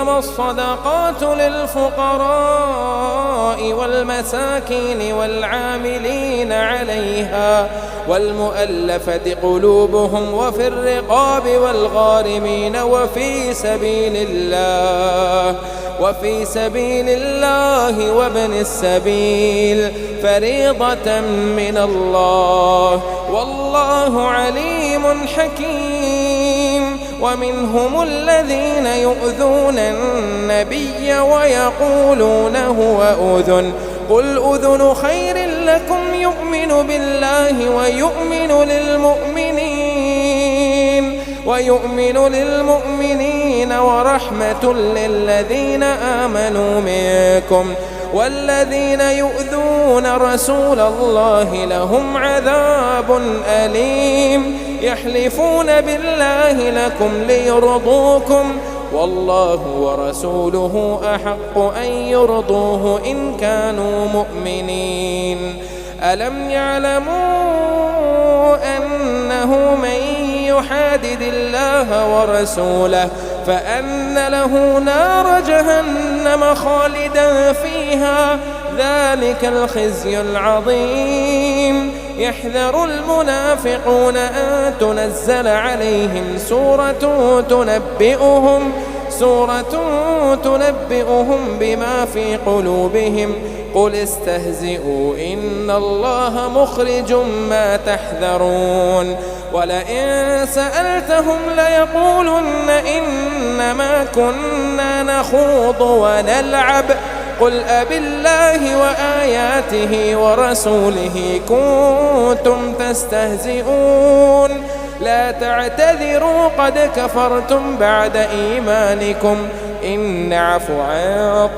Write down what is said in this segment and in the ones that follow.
إنما الصدقات للفقراء والمساكين والعاملين عليها والمؤلفة قلوبهم وفي الرقاب والغارمين وفي سبيل الله وابن السبيل فريضة من الله والله عليم حكيم. ومنهم الذين يؤذون النبي ويقولون هو أذن قل أذن خير لكم يؤمن بالله ويؤمن للمؤمنين ورحمة للذين آمنوا منكم والذين يؤذون رسول الله لهم عذاب أليم. يحلفون بالله لكم ليرضوكم والله ورسوله أحق أن يرضوه إن كانوا مؤمنين. ألم يعلموا أنه من يحادد الله ورسوله فأن له نار جهنم خالدا فيها ذلك الخزي العظيم. يحذر المنافقون أن تنزل عليهم سورة تنبئهم بما في قلوبهم قل استهزئوا إن الله مخرج ما تحذرون. ولئن سألتهم ليقولن إنما كنا نخوض ونلعب قل أبالله وآياته ورسوله كنتم تستهزئون لا تعتذروا قد كفرتم بعد إيمانكم إن نعف عن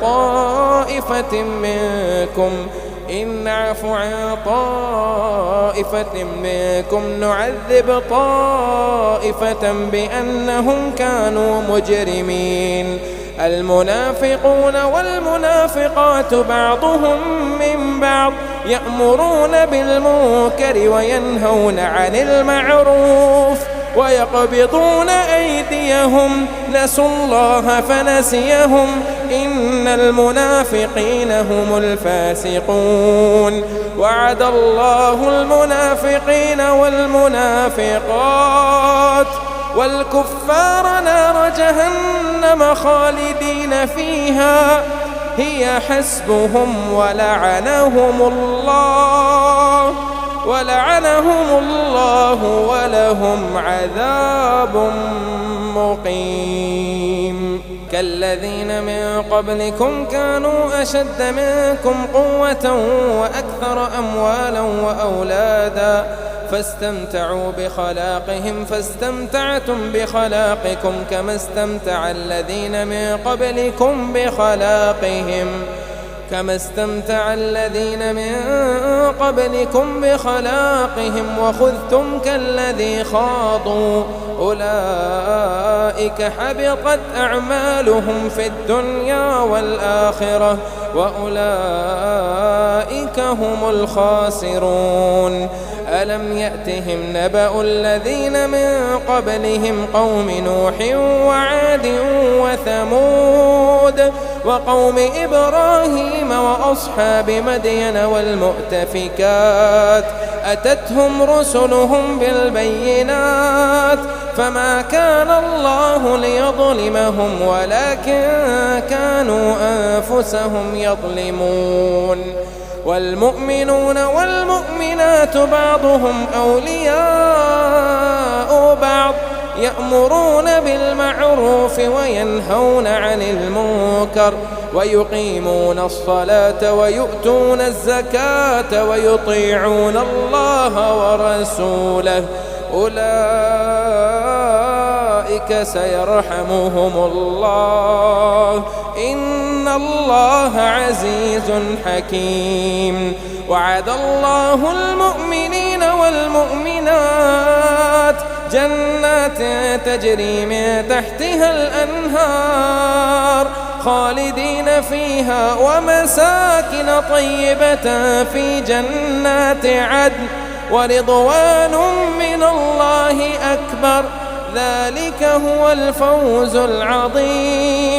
طائفة منكم نعذب طائفة بأنهم كانوا مجرمين. المنافقون والمنافقات بعضهم من بعض يأمرون بالمنكر وينهون عن المعروف ويقبضون أيديهم نسوا الله فنسيهم إن المنافقين هم الفاسقون. وعد الله المنافقين والمنافقات والكفار نار جهنم خالدين فيها هي حسبهم ولعنهم الله ولهم عذاب مقيم. كالذين من قبلكم كانوا أشد منكم قوة وأكثر أموالا وأولادا فاستمتعوا بخلاقهم فاستمتعتم بخلاقكم كما استمتع الذين من قبلكم بخلاقهم وخذتم كالذي خاضوا أولئك حبطت أعمالهم في الدنيا والآخرة وأولئك هم الخاسرون. ألم يأتهم نبأ الذين من قبلهم قوم نوح وعاد وثمود وقوم إبراهيم وأصحاب مدين والمؤتفكات أتتهم رسلهم بالبينات فما كان الله ليظلمهم ولكن كانوا أنفسهم يظلمون. والمؤمنون والمؤمنات بعضهم أولياء بعض يأمرون بالمعروف وينهون عن المنكر ويقيمون الصلاة ويؤتون الزكاة ويطيعون الله ورسوله أولئك سيرحمهم الله إن الله عزيز حكيم. وعد الله المؤمنين والمؤمنات جنات تجري من تحتها الأنهار خالدين فيها ومساكن طيبة في جنات عدن ورضوان من الله أكبر ذلك هو الفوز العظيم.